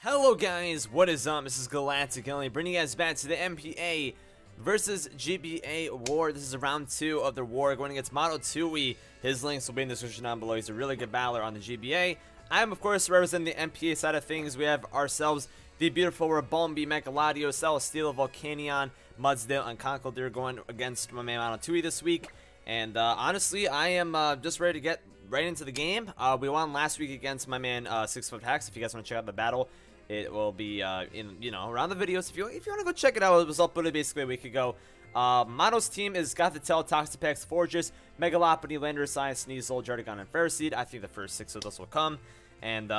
Hello guys, what is up? This is Galactic only bringing you guys back to the NPA versus GBA War. This is round 2 of the war going against Monotooi. His links will be in the description down below. He's a really good battler on the GBA. I am of course representing the NPA side of things. We have ourselves the beautiful Ribombee, Latios, Celesteela, Volcanion, Mudsdale, and Conkeldurr going against my man Monotooi this week. And honestly, I am just ready to get right into the game. We won last week against my man 6-Foot Hacks. If you guys want to check out the battle, it will be around the videos. If you want to go check it out, it was uploaded basically a week ago. Mono's team is got the Tail, Toxapex, Fortress, Lopunny, Latios, Sneasel, Jardigon, and Pharisee. I think the first 6 of those will come. And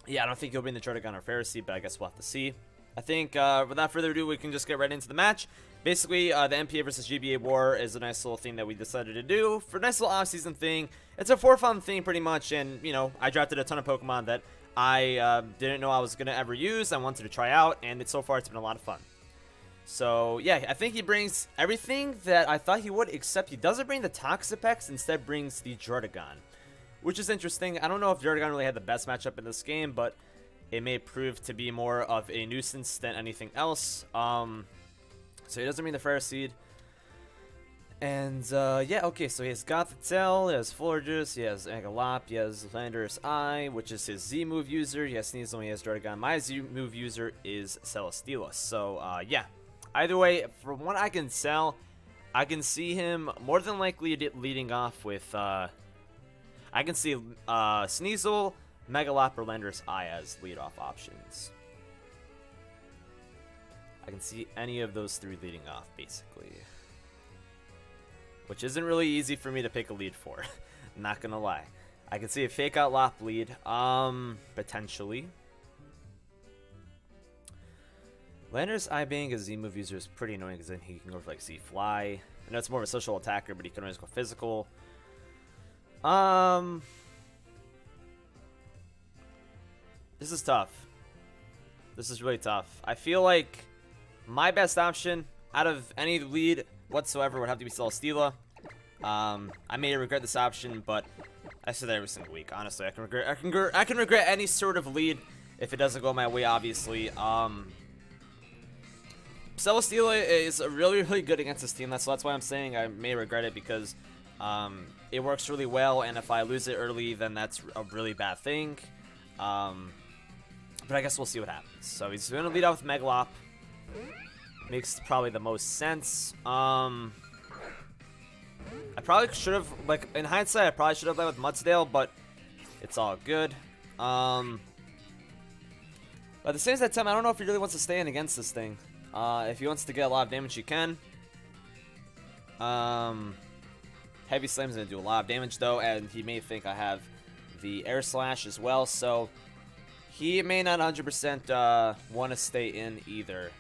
yeah, I don't think he'll bring the Jardigon or Pharisee, but I guess we'll have to see. I think without further ado, we can just get right into the match. Basically, the NPA versus GBA War is a nice little thing that we decided to do for a nice little off-season thing. It's a for fun thing pretty much, and you know, I drafted a ton of Pokemon that I didn't know I was gonna ever use. I wanted to try out, and so far it's been a lot of fun. So yeah, I think he brings everything that I thought he would, except he doesn't bring the Toxapex, instead brings the Jardigon, which is interesting. I don't know if Jardigon really had the best matchup in this game, but it may prove to be more of a nuisance than anything else. So he doesn't bring the Pharisee. And yeah, okay, so he's got the Tail, he has Fortress, he has Angalop, he has Lander's Eye, which is his Z move user, he has Sneasel, he has Jardigon. My Z move user is Celesteela. So yeah, either way, from what I can tell, I can see him more than likely leading off with I can see Sneasel, Megalop, or Lander's Eye as leadoff options. I can see any of those 3 leading off, basically. Which isn't really easy for me to pick a lead for. Not gonna lie. I can see a Fake Out Lop lead, potentially. Lander's Eye being a Z move user is pretty annoying because then he can go for like Z Fly. I know it's more of a social attacker, but he can always go physical. This is tough. This is really tough. I feel like my best option out of any lead whatsoever would have to be Celesteela. I may regret this option, but I say that every single week. Honestly, I can regret any sort of lead if it doesn't go my way. Obviously, Celesteela is really good against this team. So that's why I'm saying I may regret it, because it works really well, and if I lose it early, then that's a really bad thing. But I guess we'll see what happens. So he's going to lead off with Megalop. Makes probably the most sense. I probably should have, like, in hindsight, I probably should have led with Mudsdale, but it's all good. But at the same time, I don't know if he really wants to stay in against this thing. If he wants to get a lot of damage, he can. Heavy Slam's going to do a lot of damage, though, and he may think I have the Air Slash as well, so he may not 100% want to stay in either.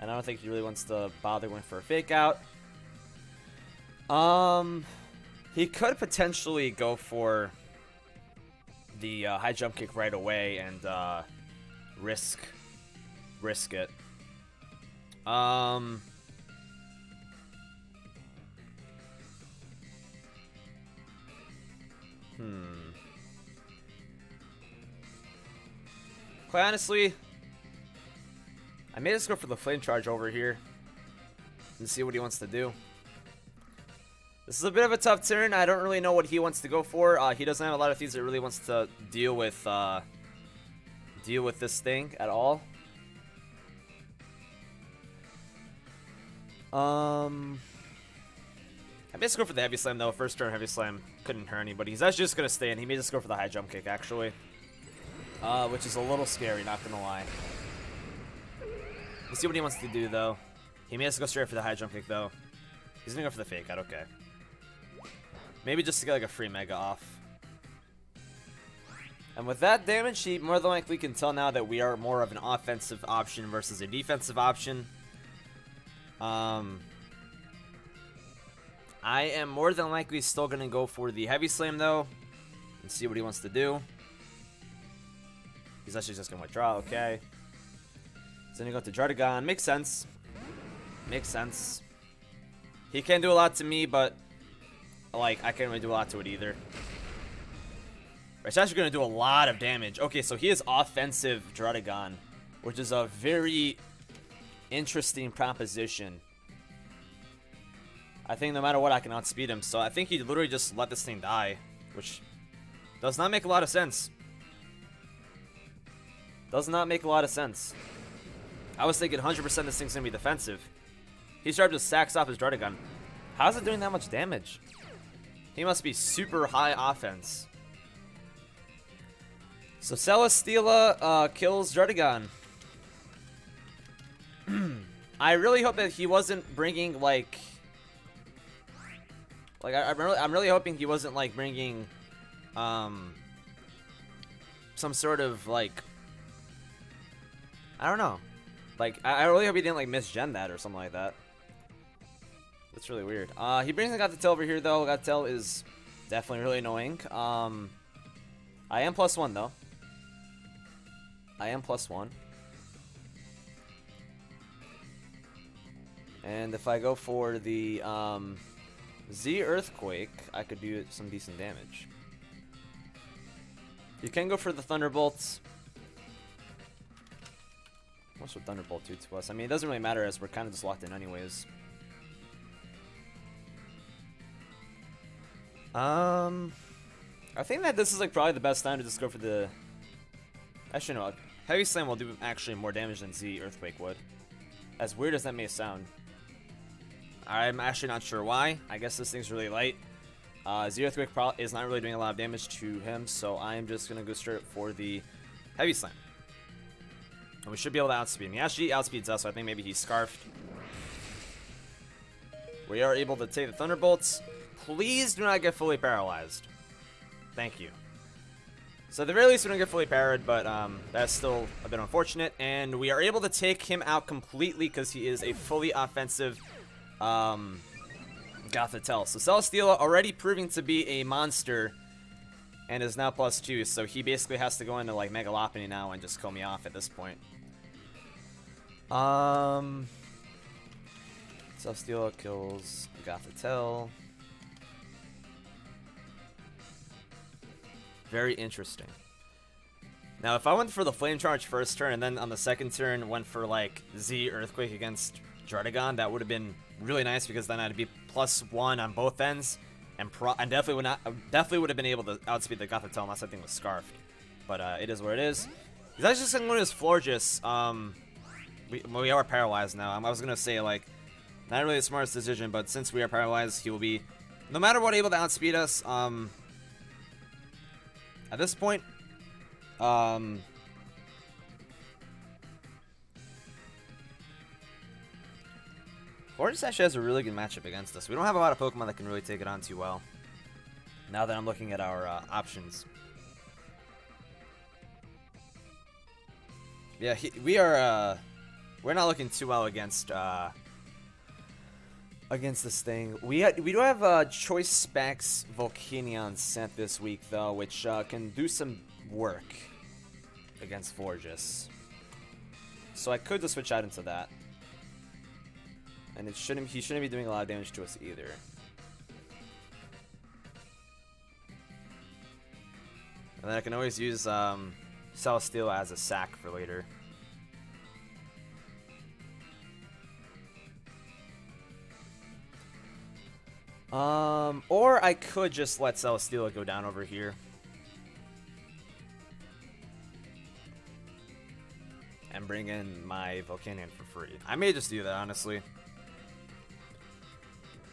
And I don't think he really wants to bother going for a Fake Out. He could potentially go for the high jump kick right away and risk it. Quite honestly, I may just go for the Flame Charge over here and see what he wants to do. This is a bit of a tough turn. I don't really know what he wants to go for. He doesn't have a lot of things that really wants to deal with this thing at all. I may just go for the Heavy Slam though. First turn Heavy Slam couldn't hurt anybody. He's actually just gonna stay in. He may just go for the high jump kick actually, which is a little scary, not gonna lie. Let's see what he wants to do, though. He may just go straight for the high jump kick, though. He's gonna go for the Fake Out, okay. Maybe just to get like a free Mega off. And with that damage, he more than likely can tell now that we are more of an offensive option versus a defensive option. I am more than likely still gonna go for the Heavy Slam, though, and see what he wants to do. He's actually just gonna withdraw, okay. Then you go to Jardigon. Makes sense. Makes sense. He can't do a lot to me, but like I can't really do a lot to it either. It's actually going to do a lot of damage. Okay, so he is offensive Druddigon, which is a very interesting proposition. I think no matter what, I can outspeed him. So I think he literally just let this thing die, which does not make a lot of sense. Does not make a lot of sense. I was thinking 100% this thing's going to be defensive. He started to sacks off his Druddigon. How's it doing that much damage? He must be super high offense. So Celesteela kills Druddigon. I really hope that he wasn't bringing like I'm really hoping he wasn't like bringing some sort of like, I don't know, like I really hope he didn't like misgen that or something like that. That's really weird. He brings the Gothitelle over here though. Gothitelle is definitely really annoying. I am +1 though. I am +1. And if I go for the Z Earthquake, I could do some decent damage. You can go for the Thunderbolts. What's with Thunderbolt do to us? I mean, it doesn't really matter as we're kind of just locked in anyways. I think that this is like probably the best time to just go for the... Actually, no. Heavy Slam will do actually more damage than Z Earthquake would. As weird as that may sound. I'm actually not sure why. I guess this thing's really light. Z Earthquake is not really doing a lot of damage to him, so I'm just going to go straight for the Heavy Slam. And we should be able to outspeed him. He actually outspeeds us, so I think maybe he's scarfed. We are able to take the Thunderbolts. Please do not get fully paralyzed. Thank you. So at the very least, we don't get fully parried, but that's still a bit unfortunate. And we are able to take him out completely because he is a fully offensive Gothitelle. So Celesteela already proving to be a monster and is now +2, so he basically has to go into like Mega Lopunny now and just kill me off at this point. Celesteela kills Gothitelle. Very interesting. Now, if I went for the Flame Charge first turn and then on the second turn went for like Z Earthquake against Druddigon, that would have been really nice because then I'd be +1 on both ends, and definitely would have been able to outspeed the Gothitelle unless that thing was scarfed. But it is what it is. He's actually just going to his Florges. We are paralyzed now. I was gonna say like not really the smartest decision, but since we are paralyzed, he will be no matter what able to outspeed us. At this point, Florges actually has a really good matchup against us. We don't have a lot of Pokemon that can really take it on too well. Now that I'm looking at our options. Yeah, we're not looking too well against this thing. We do have Choice Specs Volcanion sent this week though, which can do some work against Florges. So I could just switch out into that. And he shouldn't be doing a lot of damage to us either. And then I can always use Celesteela as a sack for later. Or I could just let Celesteela go down over here. And bring in my Volcanion for free. I may just do that, honestly.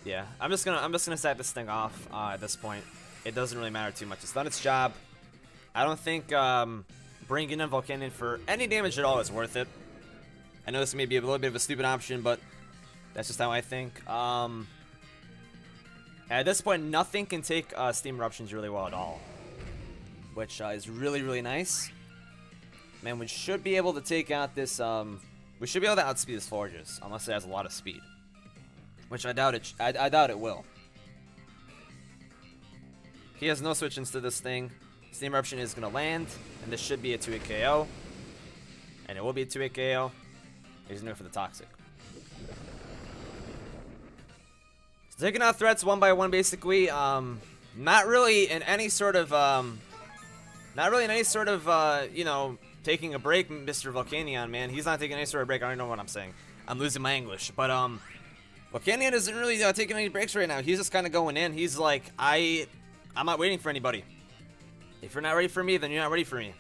Yeah, I'm just gonna set this thing off at this point. It doesn't really matter too much. It's done its job. I don't think bringing in Volcanion for any damage at all is worth it. I know this may be a little bit of a stupid option, but that's just how I think. At this point, nothing can take Steam Eruptions really well at all, which is really, really nice. Man, we should be able to take out this. We should be able to outspeed this Florges, unless it has a lot of speed, which I doubt it. I doubt it will. He has no switch-ins to this thing. Steam Eruption is gonna land, and this should be a 2-hit KO, and it will be a 2-hit KO. He's gonna go for the Toxic. Taking out threats one by one, basically. Not really in any sort of Not really in any sort of, you know, taking a break, Mr. Volcanion, man. He's not taking any sort of break. I don't know what I'm saying. I'm losing my English. But, Volcanion isn't really taking any breaks right now. He's just kind of going in. He's like, I'm not waiting for anybody. If you're not ready for me, then you're not ready for me.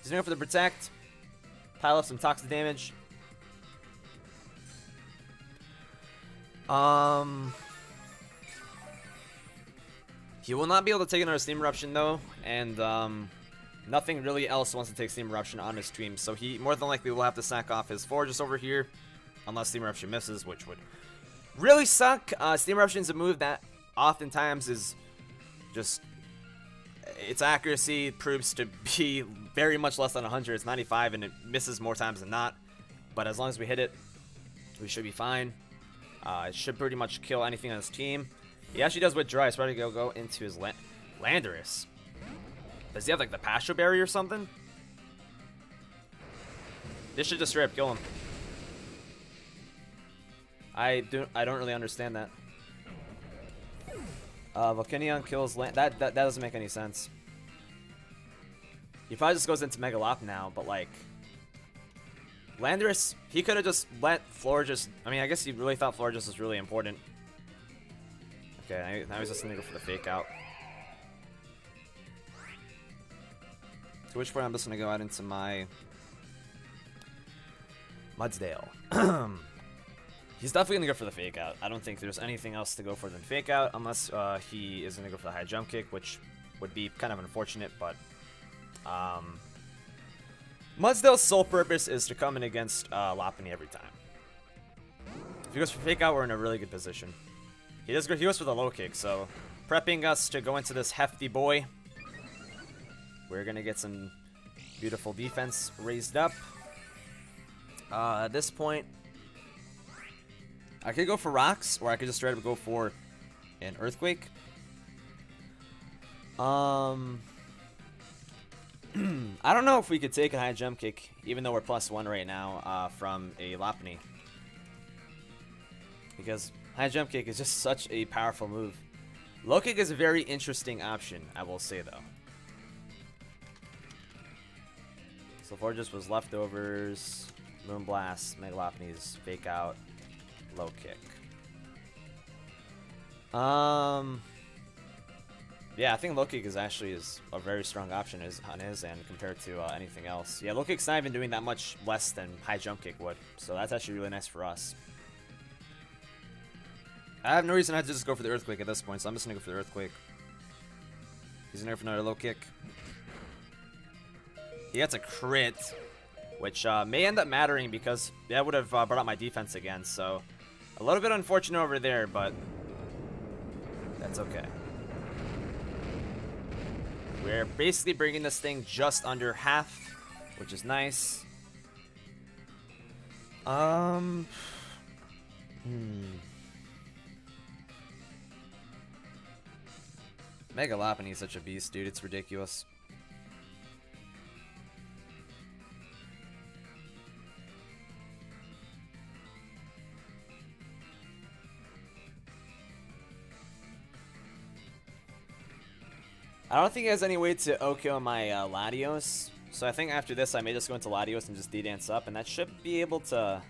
He's going for the protect. Pile up some toxic damage. He will not be able to take another Steam Eruption, though. And, nothing really else wants to take Steam Eruption on his stream. So he more than likely will have to sack off his Forges over here. Unless Steam Eruption misses, which would really suck. Steam Eruption is a move that oftentimes is just... its accuracy proves to be very much less than 100. It's 95, and it misses more times than not. But as long as we hit it, we should be fine. It should pretty much kill anything on his team. He actually does withdraw. He's ready to go into his Landorus. Does he have like the Pasture Berry or something? This should just straight up kill him. I don't really understand that. Volcanion kills that doesn't make any sense. He probably just goes into Megalop now, but like Landorus, he could have just let Florges. I mean, I guess he really thought Florges was really important. Okay, now he's just gonna go for the fake out. To which point I'm just gonna go out into my Mudsdale. He's definitely gonna go for the fake out. I don't think there's anything else to go for than fake out, unless he is gonna go for the high jump kick, which would be kind of unfortunate. But Mudsdale's sole purpose is to come in against Lopunny every time. If he goes for fake out, we're in a really good position. He goes for the low kick, so prepping us to go into this hefty boy. We're gonna get some beautiful defense raised up. At this point, I could go for rocks, or I could just straight up go for an earthquake. I don't know if we could take a high jump kick, even though we're +1 right now from a Lopunny, because high jump kick is just such a powerful move. Low kick is a very interesting option, I will say though. So Forges was leftovers, Moonblast, Megalopony's fake out, low kick. Yeah, I think low kick is actually a very strong option on his end compared to anything else. Yeah, low kick's not even doing that much less than high jump kick would, so that's actually really nice for us. I have no reason to just go for the earthquake at this point, so I'm just gonna go for the earthquake. He's gonna go for another low kick. He gets a crit, which may end up mattering because that would have brought up my defense again, so a little bit unfortunate over there, but that's okay. We're basically bringing this thing just under half, which is nice. Mega Lopunny is such a beast, dude. It's ridiculous. I don't think he has any way to OKO my Latios, so I think after this I may just go into Latios and just D-dance up, and that should be able to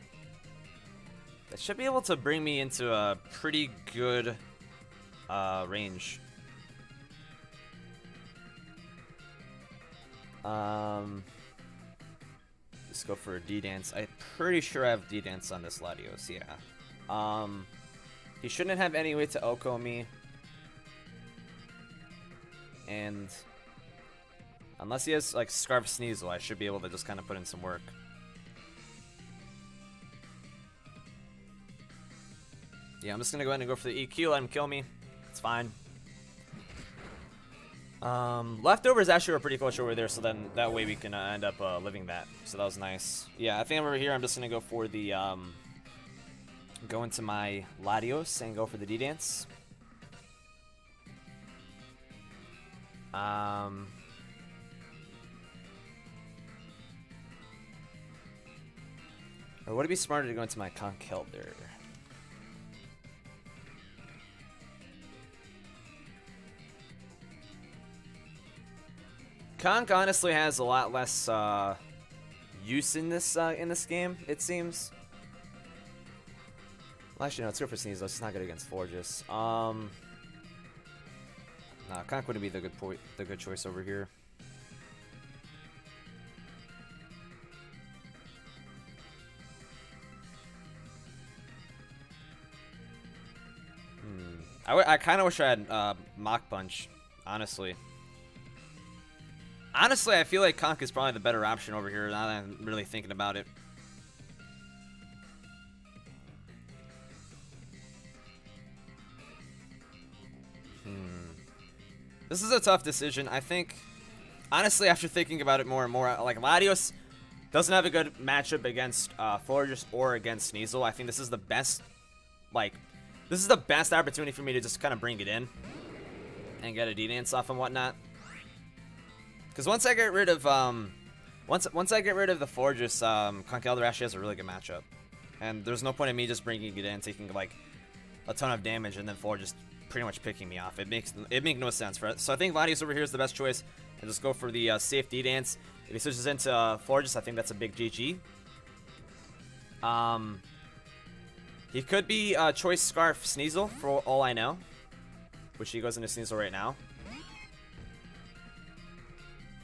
bring me into a pretty good range. Just go for a D-dance. I'm pretty sure I have D-dance on this Latios, yeah. He shouldn't have any way to OKO me. And unless he has like Scarf Sneasel, I should be able to just kind of put in some work. Yeah, I'm just gonna go ahead and go for the EQ, let him kill me. It's fine. Leftovers actually were pretty close over there, so then that way we can end up living that. So that was nice. Yeah, I think over here I'm just gonna go for the go into my Latios and go for the D-dance. Or would it be smarter to go into my Conkeldurr? Conk honestly has a lot less use in this game, it seems. Well, actually, no, it's good for Sneasel. It's not good against Florges. Nah, Conk wouldn't be the good choice over here. I kind of wish I had Mach Punch, honestly. Honestly, I feel like Conk is probably the better option over here now that I'm really thinking about it. This is a tough decision. I think, honestly, after thinking about it more and more, like Latios doesn't have a good matchup against Florges or against Sneasel. I think this is the best, this is the best opportunity for me to just kind of bring it in and get a D-Dance off and whatnot. Because once I get rid of once I get rid of the Florges, Conkeldurr actually has a really good matchup, and there's no point in me just bringing it in, taking like a ton of damage, and then Florges pretty much picking me off. It makes no sense for it. So I think Latios over here is the best choice, and just go for the safe D-Dance. If he switches into Florges, I think that's a big GG. He could be Choice Scarf Sneasel for all I know, which he goes into Sneasel right now.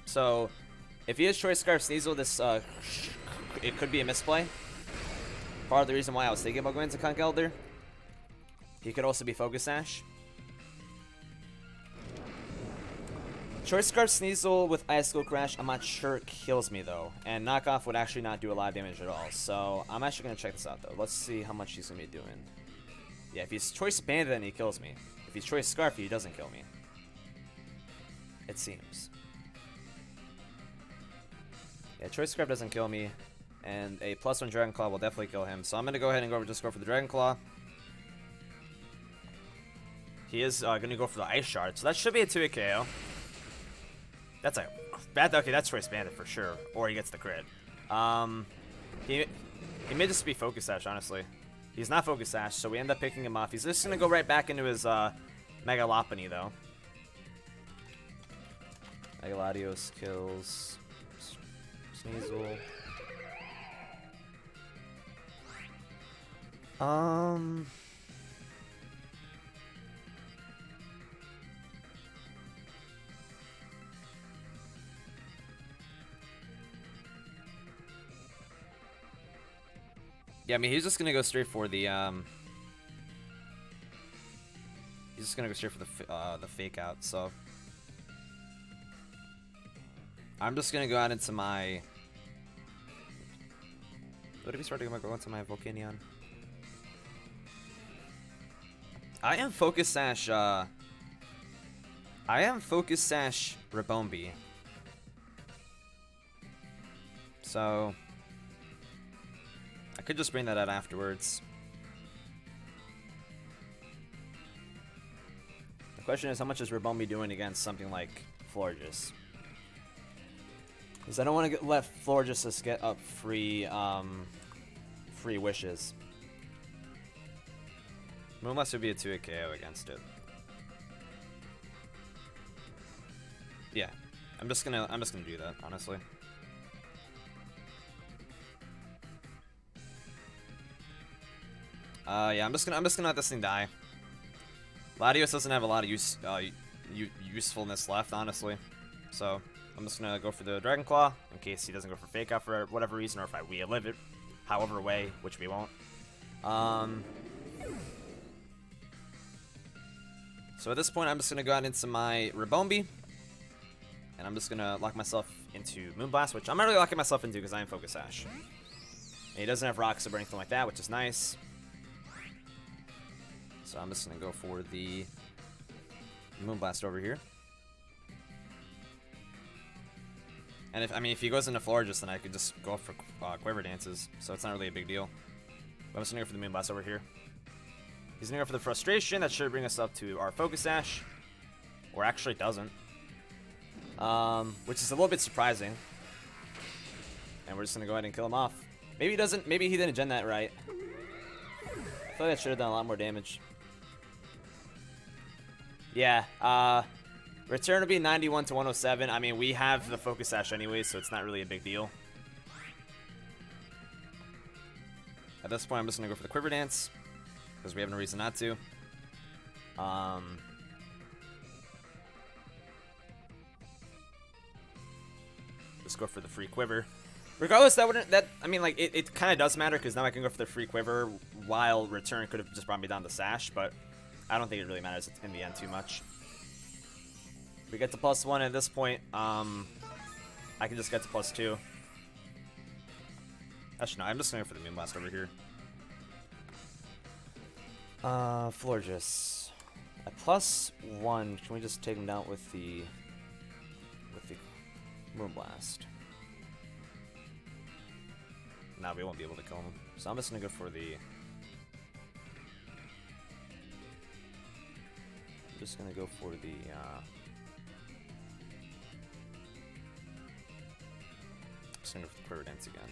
So if he has Choice Scarf Sneasel, this it could be a misplay. Part of the reason why I was thinking about going to Conkeldurr. He could also be Focus Sash. Choice Scarf Sneasel with Icicle Crash, I'm not sure it kills me though. And Knockoff would actually not do a lot of damage at all. So I'm actually going to check this out though. Let's see how much he's going to be doing. Yeah, if he's Choice Bandit, then he kills me. If he's Choice Scarf, he doesn't kill me. It seems. Yeah, Choice Scarf doesn't kill me. And a +1 Dragon Claw will definitely kill him. So I'm going to go ahead and just go for the Dragon Claw. He is going to go for the Ice Shard. So that should be a 2-hit KO. That's a bad. Okay, that's Choice Bandit for sure. Or he gets the crit. He may just be Focus Sash, honestly. He's not Focus Sash, so we end up picking him off. He's just going to go right back into his Mega Lopunny, though. Mega Latios kills Sneasel. Yeah, I mean, he's just gonna go straight for the he's just gonna go straight for the fake out. So I'm just gonna go out into my. What if we start to go into my Volcanion? I am Focus Sash. I am Focus Sash Ribombee. So I could just bring that out afterwards. The question is, how much is Ribombee doing against something like Florges? Because I don't want to let Florges just get up free wishes. Moonblast would be a 2-hit KO against it. Yeah, I'm just gonna do that, honestly. Yeah, I'm just gonna let this thing die. Latios doesn't have a lot of usefulness left, honestly. So I'm just gonna go for the Dragon Claw in case he doesn't go for Fake Out for whatever reason, or if we live it, however way, which we won't. So at this point, I'm just gonna go out into my Ribombee, and I'm just gonna lock myself into Moonblast, which I'm not really locking myself into because I am Focus Sash. And he doesn't have Rock Slip or anything like that, which is nice. So I'm just gonna go for the Moonblast over here. And if he goes into Florges, then I could just go for Quiver Dances, so it's not really a big deal. But I'm just gonna go for the Moonblast over here. He's gonna go for the Frustration. That should bring us up to our Focus Sash, or actually doesn't, which is a little bit surprising. And we're just gonna go ahead and kill him off. Maybe he doesn't. Maybe he didn't gen that right. I feel like I should have done a lot more damage. Yeah, Return will be 91 to 107. I mean, we have the Focus Sash anyway, so it's not really a big deal. At this point, I'm just going to go for the Quiver Dance, because we have no reason not to. Just go for the free Quiver. Regardless, I mean, like, it kind of does matter, because now I can go for the free Quiver, while Return could have just brought me down the Sash, but I don't think it really matters in the end too much. We get to +1 at this point. I can just get to +2. Actually, no, I'm just going for the Moonblast over here. Florges. At +1, can we just take him down with the Moonblast? No, we won't be able to kill him. So I'm just going to go for the... I'm just going to go for the... Just going to go for the Quiver Dance again.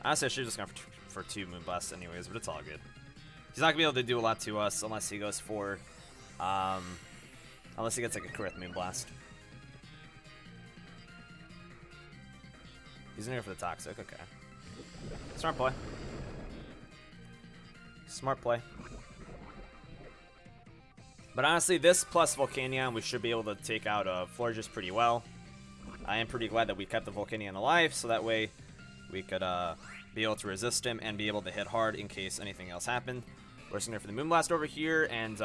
Honestly, I should have just gone for 2 Moonblasts anyways, but it's all good. He's not going to be able to do a lot to us unless he goes for... unless he gets like a crit Moonblast. He's in here for the Toxic, okay. Smart play. Smart play. But honestly, this plus Volcanion, we should be able to take out Florges pretty well. I am pretty glad that we kept the Volcanion alive, so that way we could be able to resist him and be able to hit hard in case anything else happened. We're just going for the Moonblast over here, and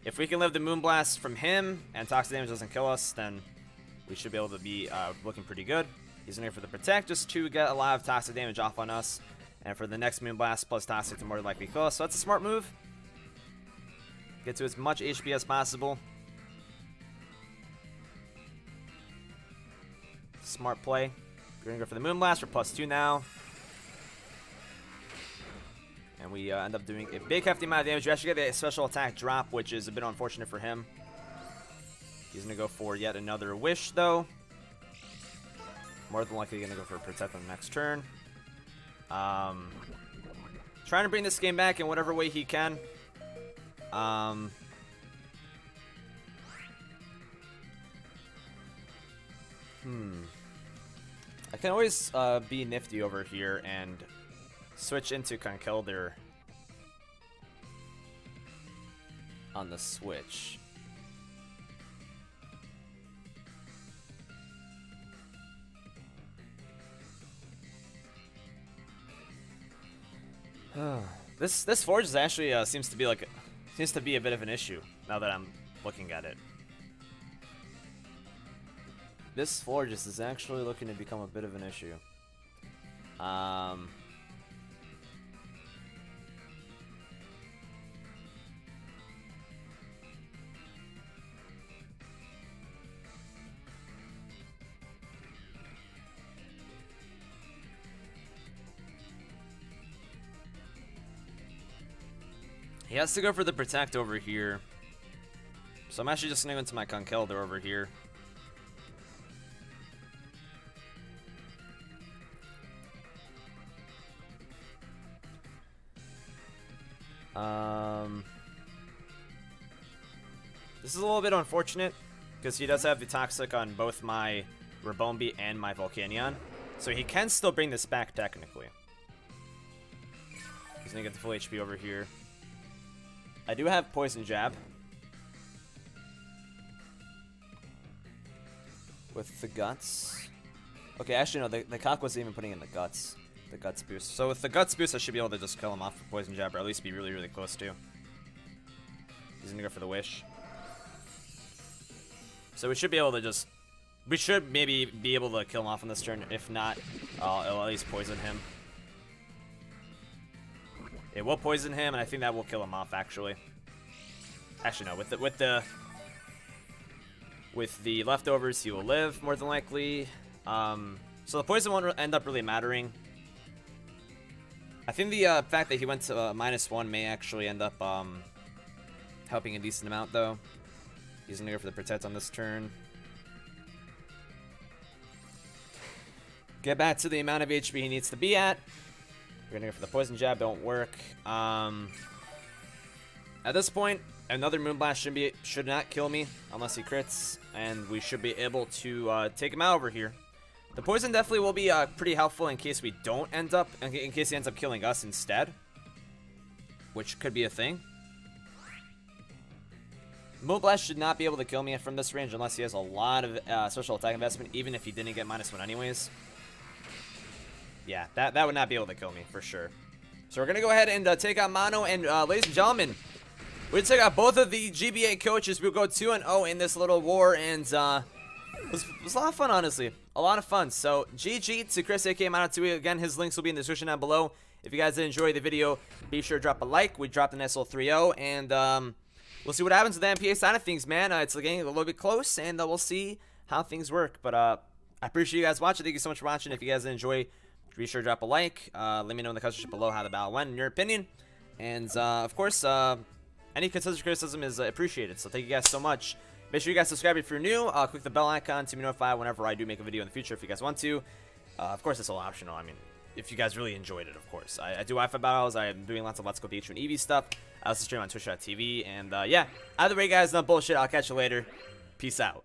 if we can live the Moonblast from him and Toxic Damage doesn't kill us, then we should be able to be looking pretty good. He's in here for the Protect just to get a lot of Toxic Damage off on us, and for the next Moonblast plus Toxic to more likely kill us, so that's a smart move. Get to as much HP as possible. Smart play. We're going to go for the Moonblast. We're +2 now. And we end up doing a big hefty amount of damage. We actually get a special attack drop, which is a bit unfortunate for him. He's going to go for yet another Wish, though. More than likely going to go for a Protect on the next turn. Trying to bring this game back in whatever way he can. I can always be nifty over here and switch into Conkeldurr on the switch. This Forge is actually seems to be a bit of an issue now that I'm looking at it. This Forge is actually looking to become a bit of an issue. He has to go for the Protect over here. So I'm actually just going to go into my Conkeldurr over here. This is a little bit unfortunate because he does have the Toxic on both my Ribombee and my Volcanion. So he can still bring this back technically. He's going to get the full HP over here. I do have Poison Jab. With the Guts. Okay, actually no, the Cock wasn't even putting in the Guts. The Guts boost. So with the Guts boost, I should be able to just kill him off for Poison Jab, or at least be really, really close to. He's going to go for the Wish. So we should be able to just... We should maybe be able to kill him off on this turn. If not, it'll at least poison him. It will poison him, and I think that will kill him off, actually. Actually, no. With the leftovers, he will live, more than likely. So the poison won't end up really mattering. I think the fact that he went to -1 may actually end up helping a decent amount, though. He's going to go for the Protect on this turn. Get back to the amount of HP he needs to be at. We're going to go for the Poison Jab. Don't work. At this point, Another Moonblast should not kill me unless he crits, and we should be able to take him out over here. The poison definitely will be pretty helpful in case we don't end up, in case he ends up killing us instead, which could be a thing. Moonblast should not be able to kill me from this range unless he has a lot of special attack investment, even if he didn't get -1 anyways. Yeah, that would not be able to kill me for sure. So we're going to go ahead and take out Mono, and ladies and gentlemen, we're going to take out both of the GBA coaches. We'll go 2-0 in this little war, and it was a lot of fun, honestly. A lot of fun. So GG to Chris, aka Monotooi. Again, his links will be in the description down below. If you guys did enjoy the video, be sure to drop a like. We dropped a nice little 3-0, and we'll see what happens with the NPA side of things, man. It's getting a little bit close, and we'll see how things work. But I appreciate you guys watching. Thank you so much for watching. If you guys did enjoy, be sure to drop a like. Let me know in the comment section below how the battle went, in your opinion. And, of course, any constructive criticism is appreciated. So thank you guys so much. Make sure you guys subscribe if you're new. Click the bell icon to be notified whenever I do make a video in the future if you guys want to. Of course, it's all optional. I mean, if you guys really enjoyed it, of course. I do Wi-Fi battles. I'm doing lots of Let's Go Ditto and EV stuff. I also stream on Twitch.tv. And, yeah, either way, guys, not bullshit. I'll catch you later. Peace out.